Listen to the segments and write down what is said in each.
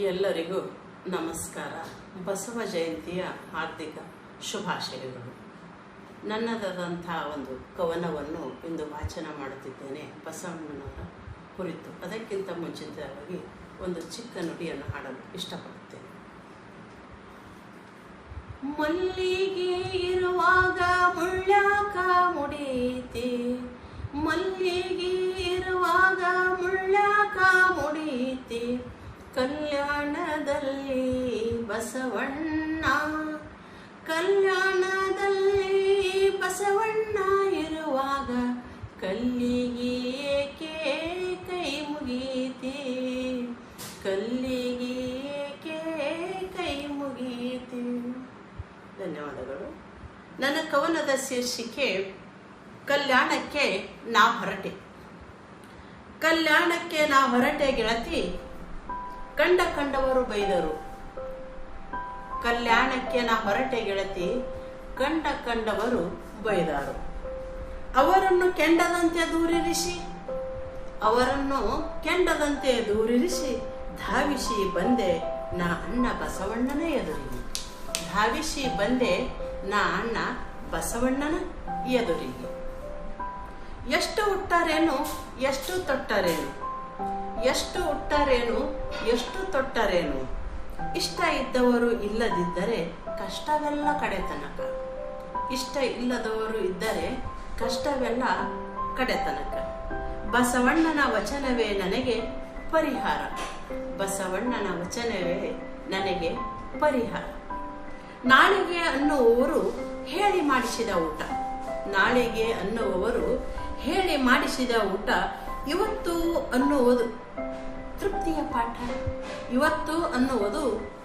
ಎಲ್ಲರಿಗೂ ನಮಸ್ಕಾರ. ಬಸವ ಜಯಂತಿಯ ಹಾರ್ದಿಕ ಶುಭಾಶಯಗಳು. ನನ್ನದಾದಂಥ ಒಂದು ಕವನವನ್ನು ಇಂದು ವಾಚನ ಮಾಡುತ್ತಿದ್ದೇನೆ ಬಸವಣ್ಣನವರ ಕುರಿತು. ಅದಕ್ಕಿಂತ ಮುಂಚಿತವಾಗಿ ಒಂದು ಚಿಕ್ಕ ನುಡಿಯನ್ನು ಹಾಡಲು ಇಷ್ಟಪಡುತ್ತೇನೆ. ಮಲ್ಲಿಗೆ ಇರುವಾಗ ಮುಳ್ಳ್ಯಾಕ ಮುಡೀತಿ, ಮಲ್ಲಿಗೆ ಇರುವಾಗ ಮುಳ್ಳ್ಯಾಕ ಮುಡೀತಿ, ಕಲ್ಯಾಣದಲ್ಲಿ ಬಸವಣ್ಣ, ಕಲ್ಯಾಣದಲ್ಲಿ ಬಸವಣ್ಣ ಇರುವಾಗ ಕಲ್ಲಿಗೆ ಏಕೆ ಕೈ ಮುಗೀತಿ, ಕಲ್ಲಿಗೆ ಏಕೆ ಕೈ ಮುಗೀತಿ. ಧನ್ಯವಾದಗಳು. ನನ್ನ ಕವನದ ಶೀರ್ಷಿಕೆ ಕಲ್ಯಾಣಕ್ಕೆ ನಾ ಹೊರಟೆ. ಕಲ್ಯಾಣಕ್ಕೆ ನಾ ಹೊರಟೆ ಗೆಳತಿ, ಕಂಡವರು ಬೈದರು. ಕಲ್ಯಾಣಕ್ಕೆ ನಾ ಹೊರಟೆ ಗೆಳತಿ, ಕಂಡವರು ಬೈದರು. ಅವರನ್ನು ಕೆಂಡದಂತೆ ದೂರಿರಿಸಿ, ಅವರನ್ನು ಕೆಂಡದಂತೆ ದೂರಿರಿಸಿ ಧಾವಿಸಿ ಬಂದೆ ನಾ ಅಣ್ಣ ಬಸವಣ್ಣನ ಎದುರಿಗೆ, ಧಾವಿಸಿ ಬಂದೆ ನಾ ಅಣ್ಣ ಬಸವಣ್ಣನ ಎದುರಿಗೆ. ಎಷ್ಟು ಹುಟ್ಟಾರೇನು ಎಷ್ಟು ತೊಟ್ಟರೇನು, ಎಷ್ಟು ಹುಟ್ಟಾರೇನು ಎಷ್ಟು ತೊಟ್ಟರೇನು, ಇಷ್ಟ ಇದ್ದವರು ಇಲ್ಲದಿದ್ದರೆ ಕಷ್ಟವೆಲ್ಲ ಕಡೆತನಕ, ಇಷ್ಟ ಇಲ್ಲದವರು ಇದ್ದರೆ ಕಷ್ಟವೆಲ್ಲ ಕಡೆತನಕ. ಬಸವಣ್ಣನ ವಚನವೇ ನನಗೆ ಪರಿಹಾರ, ಬಸವಣ್ಣನ ವಚನವೇ ನನಗೆ ಪರಿಹಾರ. ನಾಳೆಗೆ ಅನ್ನುವವರು ಹೇಳಿ ಮಾಡಿಸಿದ ಊಟ, ನಾಳೆಗೆ ಅನ್ನುವವರು ಹೇಳಿ ಮಾಡಿಸಿದ ಊಟ, ಇವತ್ತು ಅನ್ನುವುದು ತೃಪ್ತಿಯ ಪಾಠ, ಇವತ್ತು ಅನ್ನುವುದು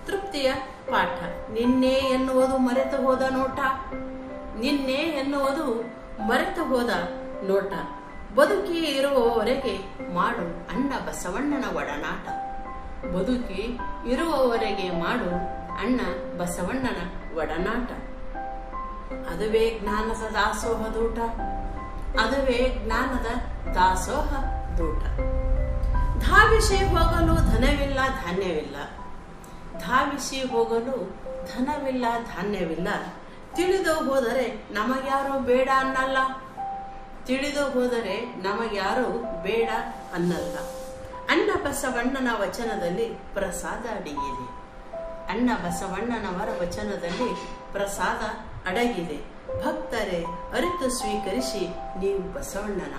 ತೃಪ್ತಿಯ ಪಾಠ. ನಿನ್ನೆ ಎನ್ನುವುದು ಮರೆತು ಹೋದ ನೋಟ, ನಿನ್ನೆ ಎನ್ನುವುದು ಮರೆತು ಹೋದ ನೋಟ. ಬದುಕಿ ಇರುವವರೆಗೆ ಮಾಡು ಅಣ್ಣ ಬಸವಣ್ಣನ ಒಡನಾಟ, ಬದುಕಿ ಇರುವವರೆಗೆ ಮಾಡು ಅಣ್ಣ ಬಸವಣ್ಣನ ಒಡನಾಟ. ಅದುವೇ ಜ್ಞಾನದ ದಾಸೋಹ ದೂಟ, ಅದುವೇ ಜ್ಞಾನದ ದಾಸೋಹ ದೂಟ. ಧಾವಿಸಿ ಹೋಗಲು ಧನವಿಲ್ಲ ಧಾನ್ಯವಿಲ್ಲ, ಧಾವಿಸಿ ಹೋಗಲು ಧನವಿಲ್ಲ ಧಾನ್ಯವಿಲ್ಲ, ತಿಳಿದು ಹೋದರೆ ನಮಗ್ಯಾರು ಬೇಡ ಅನ್ನಲ್ಲ, ತಿಳಿದು ಹೋದರೆ ನಮಗ್ಯಾರು ಬೇಡ ಅನ್ನಲ್ಲ. ಅಣ್ಣ ಬಸವಣ್ಣನ ವಚನದಲ್ಲಿ ಪ್ರಸಾದ ಅಡಗಿದೆ, ಅಣ್ಣ ಬಸವಣ್ಣನವರ ವಚನದಲ್ಲಿ ಪ್ರಸಾದ ಅಡಗಿದೆ. ಭಕ್ತರೇ ಅರಿತು ಸ್ವೀಕರಿಸಿ ನೀವು ಬಸವಣ್ಣನ,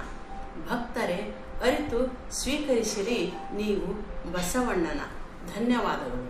ಭಕ್ತರೇ ಅರಿತು ಸ್ವೀಕರಿಸಿರಿ ನೀವು ಬಸವಣ್ಣನ. ಧನ್ಯವಾದಗಳು.